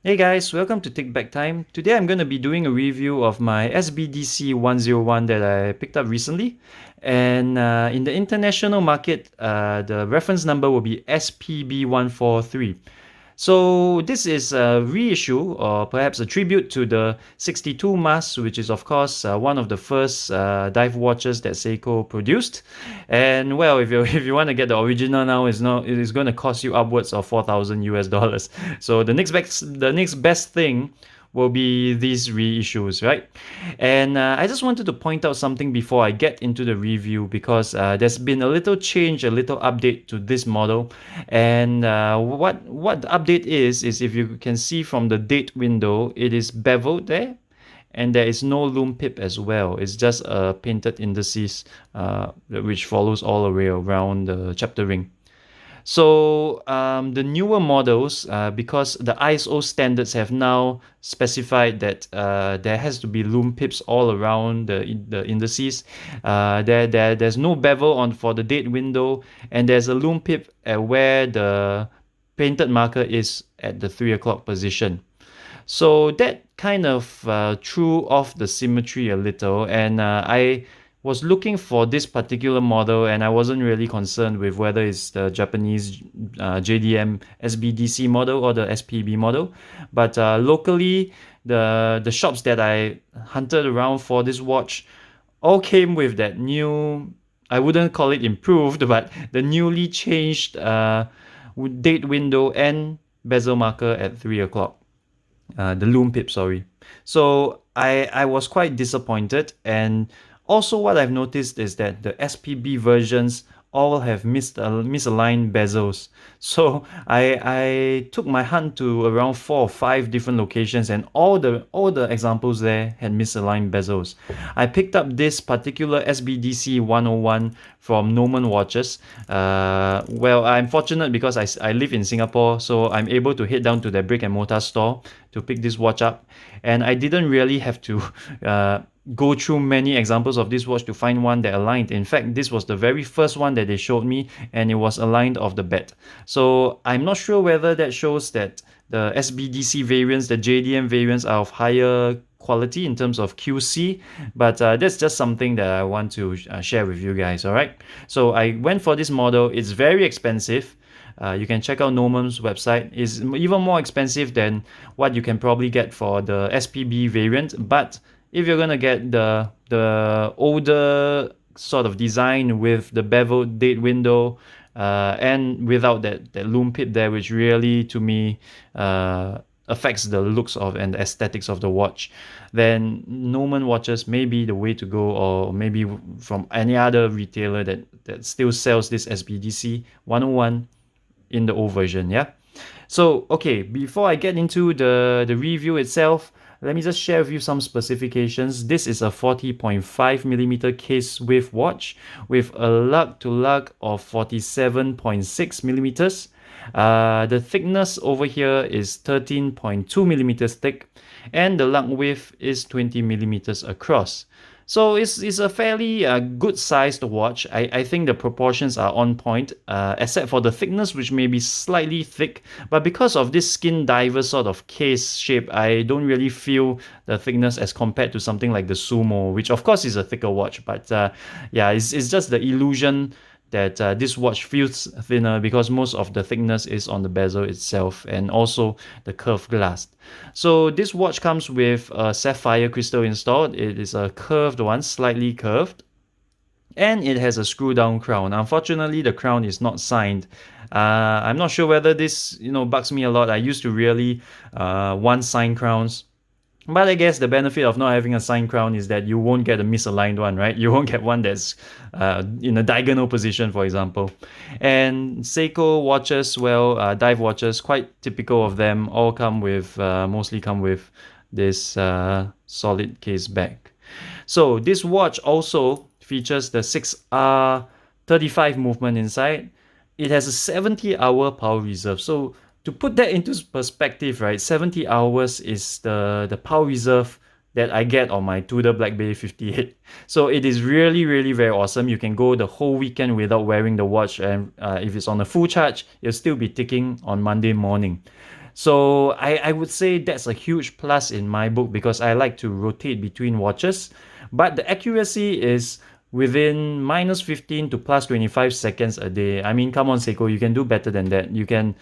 Hey guys, welcome to Take Back Time. Today I'm going to be doing a review of my SBDC101 that I picked up recently. And in the international market, the reference number will be SPB143. So this is a reissue or perhaps a tribute to the 62 mask, which is of course one of the first dive watches that Seiko produced. And well, if you if you want to get the original now, it is going to cost you upwards of 4,000 US dollars. So the next best thing will be these reissues, right? And I just wanted to point out something before I get into the review because there's been a little change, a little update to this model. And what the update is if you can see from the date window, it is beveled there. And there is no lume pip as well. It's just a painted indices which follows all the way around the chapter ring. So the newer models, because the ISO standards have now specified that there has to be lume pips all around the indices. There's no bevel on for the date window, and there's a lume pip at where the painted marker is at the 3 o'clock position. So that kind of threw off the symmetry a little, and I was looking for this particular model, and I wasn't really concerned with whether it's the Japanese JDM SBDC model or the SPB model. But locally, the shops that I hunted around for this watch all came with that new. I wouldn't call it improved, but the newly changed date window and bezel marker at 3 o'clock. The lume pip, sorry. So I was quite disappointed, and also what I've noticed is that the SPB versions all have misaligned bezels. So I took my hunt to around 4 or 5 different locations, and all the examples there had misaligned bezels. I picked up this particular SBDC 101 from Noman Watches. Well, I'm fortunate because I live in Singapore, so I'm able to head down to their brick and mortar store to pick this watch up, and I didn't really have to go through many examples of this watch to find one that aligned. In fact, this was the very first one that they showed me, and it was aligned off the bat. So I'm not sure whether that shows that the SBDC variants, the JDM variants, are of higher quality in terms of QC, but that's just something that I want to share with you guys. All right, so I went for this model. It's very expensive. You can check out Noman's website. It's even more expensive than what you can probably get for the SPB variant, but if you're gonna get the older sort of design with the beveled date window and without that lume pip there, which really to me affects the looks of and the aesthetics of the watch, then Noman watches may be the way to go, or maybe from any other retailer that still sells this SBDC 101 in the old version. Yeah. So okay, before I get into the review itself, let me just share with you some specifications. This is a 40.5mm case width watch with a lug to lug of 47.6mm. The thickness over here is 13.2mm thick, and the lug width is 20mm across. So it's a fairly good sized watch. I think the proportions are on point, except for the thickness, which may be slightly thick. But because of this skin diver sort of case shape, I don't really feel the thickness as compared to something like the Sumo, which of course is a thicker watch. But yeah, it's just the illusion that this watch feels thinner because most of the thickness is on the bezel itself and also the curved glass. So this watch comes with a sapphire crystal installed. It is a curved one, slightly curved, and it has a screw down crown. Unfortunately, the crown is not signed. I'm not sure whether this bugs me a lot. I used to really want signed crowns. But I guess the benefit of not having a signed crown is that you won't get a misaligned one, right? You won't get one that's in a diagonal position, for example. And Seiko watches, well, dive watches, quite typical of them, all come with, mostly come with this solid case back. So this watch also features the 6R35 movement inside. It has a 70-hour power reserve. So to put that into perspective, right, 70 hours is the power reserve that I get on my Tudor Black Bay 58. So it is really, really very awesome. You can go the whole weekend without wearing the watch, and if it's on a full charge, it'll still be ticking on Monday morning. So I would say that's a huge plus in my book because I like to rotate between watches. But the accuracy is within -15 to +25 seconds a day. I mean, come on, Seiko, you can do better than that. You can.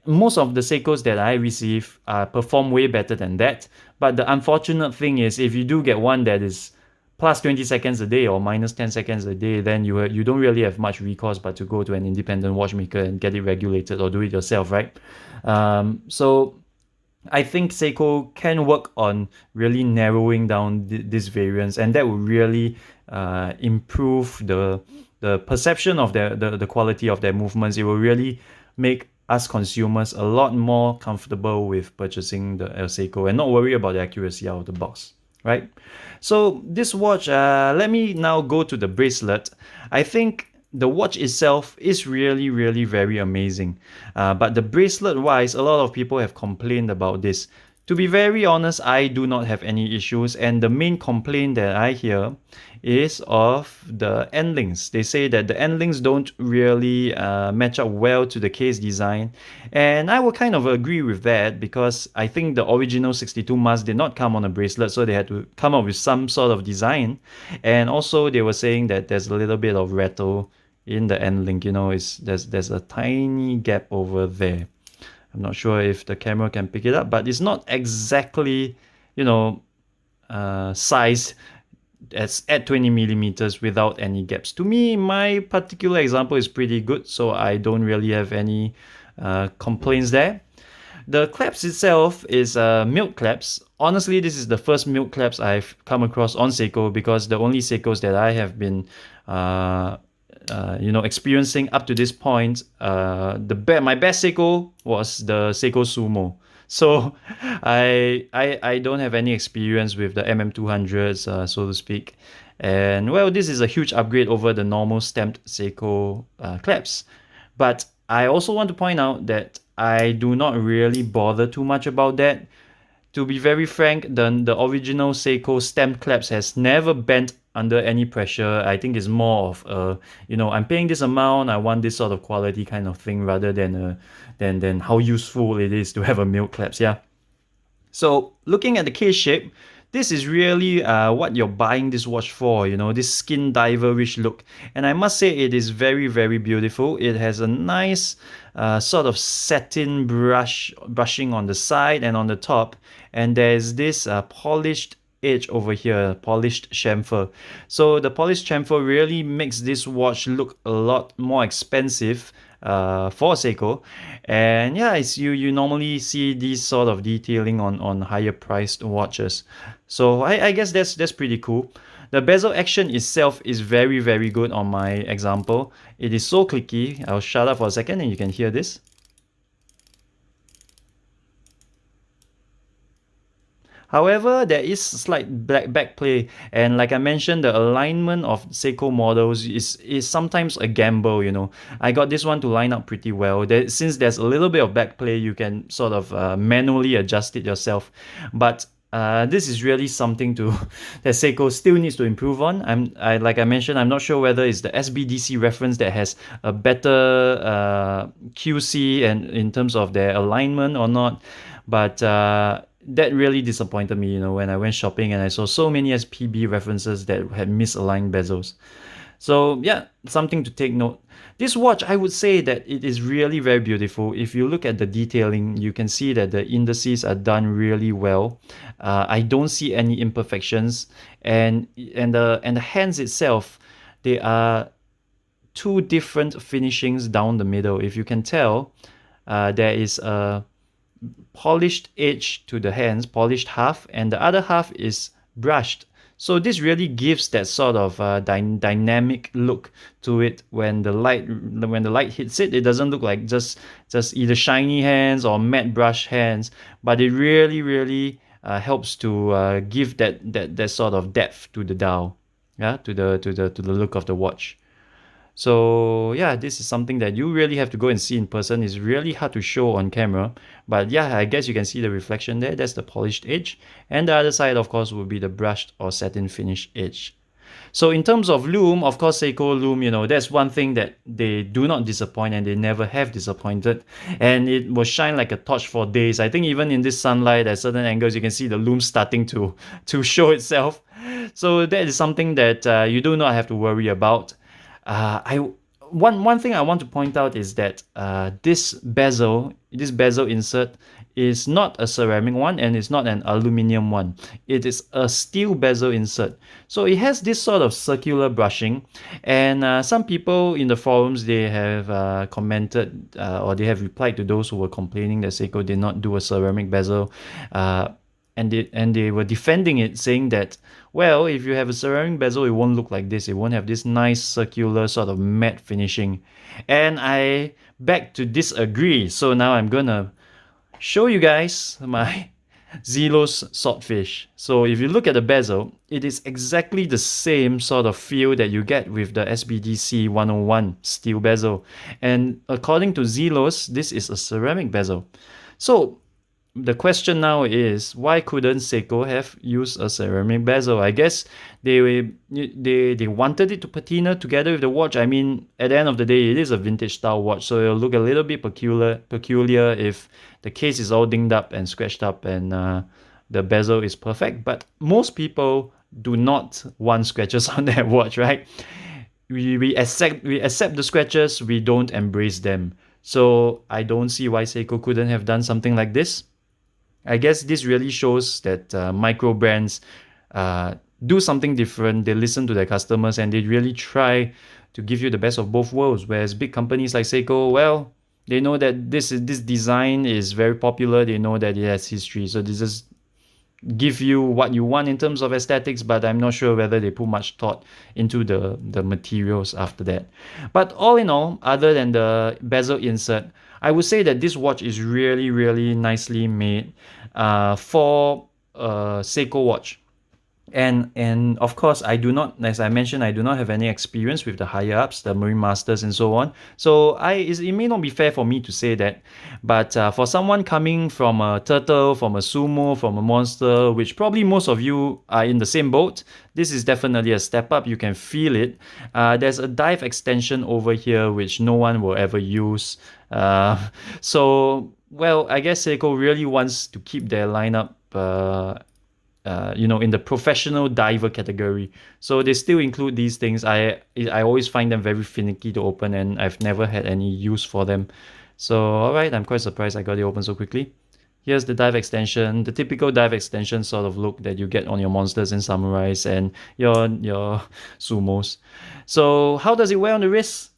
Most of the Seikos that I receive perform way better than that. But the unfortunate thing is, if you do get one that is +20 seconds a day or -10 seconds a day, then you don't really have much recourse but to go to an independent watchmaker and get it regulated or do it yourself, right? So I think Seiko can work on really narrowing down this variance, and that would really improve the perception of the quality of their movements. It will really make us consumers a lot more comfortable with purchasing the Seiko and not worry about the accuracy out of the box, right? So this watch, let me now go to the bracelet. I think the watch itself is really, really very amazing. But the bracelet wise, a lot of people have complained about this. To be very honest, I do not have any issues, and the main complaint that I hear is of the end links. They say that the end links don't really match up well to the case design, and I will kind of agree with that because I think the original 62 mask did not come on a bracelet, so they had to come up with some sort of design. And also they were saying that there's a little bit of rattle in the end link, there's a tiny gap over there. I'm not sure if the camera can pick it up, but it's not exactly, sized as at 20 millimeters without any gaps. To me, my particular example is pretty good, so I don't really have any complaints there. The clasp itself is milk clasp. Honestly, this is the first milk clasp I've come across on Seiko because the only Seikos that I have been experiencing up to this point, my best Seiko was the Seiko Sumo. So I don't have any experience with the MM200s, so to speak. And well, this is a huge upgrade over the normal stamped Seiko clasps. But I also want to point out that I do not really bother too much about that. To be very frank, the original Seiko stamp clasp has never bent under any pressure. I think it's more of I'm paying this amount, I want this sort of quality kind of thing rather than how useful it is to have a milk clasp. Yeah. So looking at the case shape, this is really what you're buying this watch for, this skin diver-ish look. And I must say it is very, very beautiful. It has a nice sort of satin brushing on the side and on the top. And there's this polished edge over here, polished chamfer. So the polished chamfer really makes this watch look a lot more expensive for Seiko. And yeah, you normally see these sort of detailing on higher priced watches. So I guess that's pretty cool. The bezel action itself is very, very good on my example. It is so clicky. I'll shut up for a second and you can hear this. However, there is slight back play, and like I mentioned, the alignment of Seiko models is sometimes a gamble. I got this one to line up pretty well. Since there's a little bit of back play, you can sort of manually adjust it yourself. But this is really something that Seiko still needs to improve on. Like I mentioned, I'm not sure whether it's the SBDC reference that has a better QC and in terms of their alignment or not, but that really disappointed me, when I went shopping and I saw so many SPB references that had misaligned bezels. So yeah, something to take note. This watch, I would say that it is really very beautiful. If you look at the detailing, you can see that the indices are done really well. I don't see any imperfections, and the hands itself, they are two different finishings down the middle. If you can tell, there is a polished edge to the hands, polished half, and the other half is brushed. So this really gives that sort of dynamic look to it. When the light hits it, it doesn't look like just either shiny hands or matte brush hands, but it really helps to give that sort of depth to the dial, yeah, to the look of the watch. So yeah, this is something that you really have to go and see in person. It's really hard to show on camera, but yeah, I guess you can see the reflection there. That's the polished edge, and the other side, of course, would be the brushed or satin finish edge. So in terms of Lume, of course, Seiko Lume, that's one thing that they do not disappoint, and they never have disappointed. And it will shine like a torch for days. I think even in this sunlight, at certain angles, you can see the Lume starting to show itself. So that is something that you do not have to worry about. I one thing I want to point out is that this bezel insert is not a ceramic one, and it's not an aluminum one. It is a steel bezel insert. So it has this sort of circular brushing, and some people in the forums, they have commented or they have replied to those who were complaining that Seiko did not do a ceramic bezel. And they were defending it, saying that, well, if you have a ceramic bezel, it won't look like this. It won't have this nice circular sort of matte finishing. And I beg to disagree. So now I'm gonna show you guys my Zelos swordfish. So if you look at the bezel, it is exactly the same sort of feel that you get with the SBDC101 steel bezel. And according to Zelos, this is a ceramic bezel. So the question now is, why couldn't Seiko have used a ceramic bezel? I guess they wanted it to patina together with the watch. I mean, at the end of the day, it is a vintage style watch, so it'll look a little bit peculiar if the case is all dinged up and scratched up and the bezel is perfect. But most people do not want scratches on their watch, right? We accept the scratches, we don't embrace them. So I don't see why Seiko couldn't have done something like this. I guess this really shows that micro brands do something different. They listen to their customers, and they really try to give you the best of both worlds. Whereas big companies like Seiko, well, they know that this design is very popular. They know that it has history, so they just give you what you want in terms of aesthetics, but I'm not sure whether they put much thought into the materials after that. But all in all, other than the bezel insert, I would say that this watch is really, really nicely made for a Seiko watch. And of course, I do not, as I mentioned, I do not have any experience with the higher ups, the Marine Masters and so on. So it may not be fair for me to say that, but for someone coming from a Turtle, from a Sumo, from a Monster, which probably most of you are in the same boat, this is definitely a step up. You can feel it. There's a dive extension over here, which no one will ever use. So, well, I guess Seiko really wants to keep their lineup in the professional diver category. So they still include these things. I always find them very finicky to open, and I've never had any use for them. So alright, I'm quite surprised I got it open so quickly. Here's the dive extension, the typical dive extension sort of look that you get on your Monsters and Samurais and your Sumos. So how does it wear on the wrist?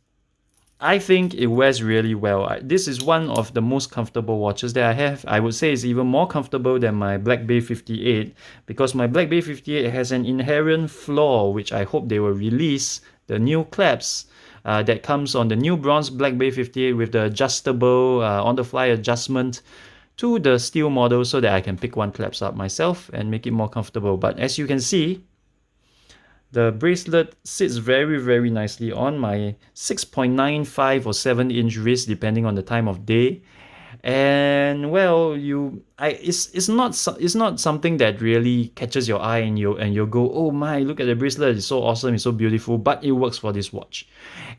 I think it wears really well. This is one of the most comfortable watches that I have. I would say it's even more comfortable than my Black Bay 58, because my Black Bay 58 has an inherent flaw, which I hope they will release, the new clasps that comes on the new bronze Black Bay 58 with the adjustable on-the-fly adjustment to the steel model, so that I can pick one clasp up myself and make it more comfortable. But as you can see, the bracelet sits very, very nicely on my 6.95 or 7-inch wrist, depending on the time of day. And well, it's not something that really catches your eye, and you'll go, oh my, look at the bracelet, it's so awesome, it's so beautiful. But it works for this watch,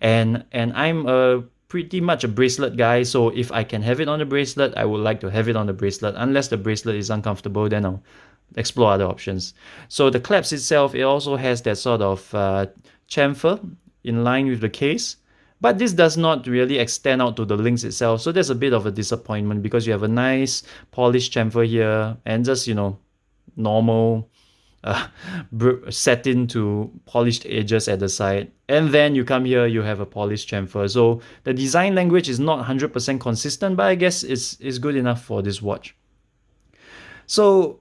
and I'm pretty much a bracelet guy. So if I can have it on the bracelet, I would like to have it on the bracelet. Unless the bracelet is uncomfortable, then I'll explore other options. So the clasp itself, it also has that sort of chamfer in line with the case, but this does not really extend out to the links itself. So there's a bit of a disappointment, because you have a nice polished chamfer here and just normal satin to polished edges at the side, and then you come here, you have a polished chamfer. So the design language is not 100% consistent, but I guess it's good enough for this watch. So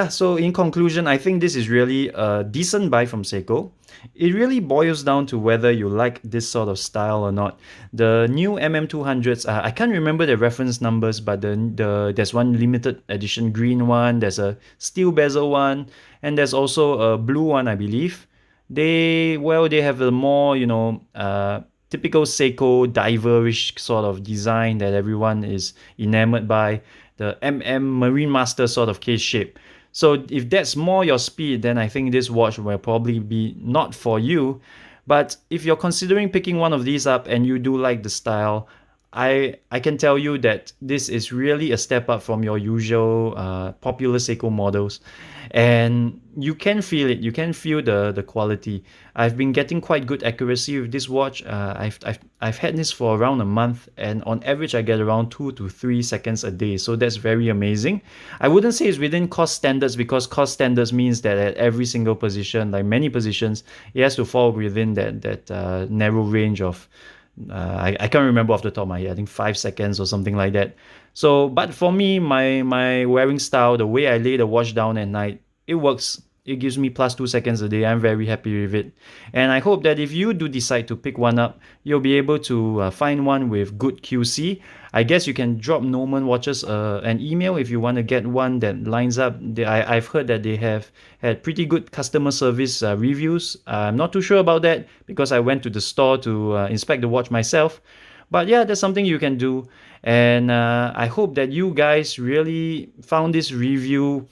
so in conclusion, I think this is really a decent buy from Seiko. It really boils down to whether you like this sort of style or not. The new MM200s, I can't remember the reference numbers, but there's one limited edition green one, there's a steel bezel one, and there's also a blue one, I believe. They have a more, typical Seiko diverish sort of design that everyone is enamored by, the MM Marine Master sort of case shape. So if that's more your speed, then I think this watch will probably be not for you. But if you're considering picking one of these up and you do like the style, I can tell you that this is really a step up from your usual popular Seiko models, and you can feel it. You can feel the quality. I've been getting quite good accuracy with this watch. I've had this for around a month, and on average I get around 2 to 3 seconds a day. So that's very amazing. I wouldn't say it's within cost standards, because cost standards means that at every single position, like many positions, it has to fall within that narrow range of I can't remember off the top of my head. I think 5 seconds or something like that. So, but for me, my wearing style, the way I lay the watch down at night, it works. It gives me plus 2 seconds a day. I'm very happy with it, and I hope that if you do decide to pick one up, you'll be able to find one with good QC. I guess you can drop Norman Watches an email if you want to get one that lines up. I've heard that they have had pretty good customer service reviews. I'm not too sure about that because I went to the store to inspect the watch myself. But yeah, that's something you can do. And I hope that you guys really found this review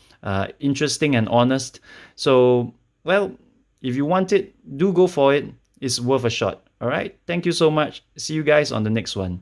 interesting and honest. So, well, if you want it, do go for it. It's worth a shot. All right. Thank you so much. See you guys on the next one.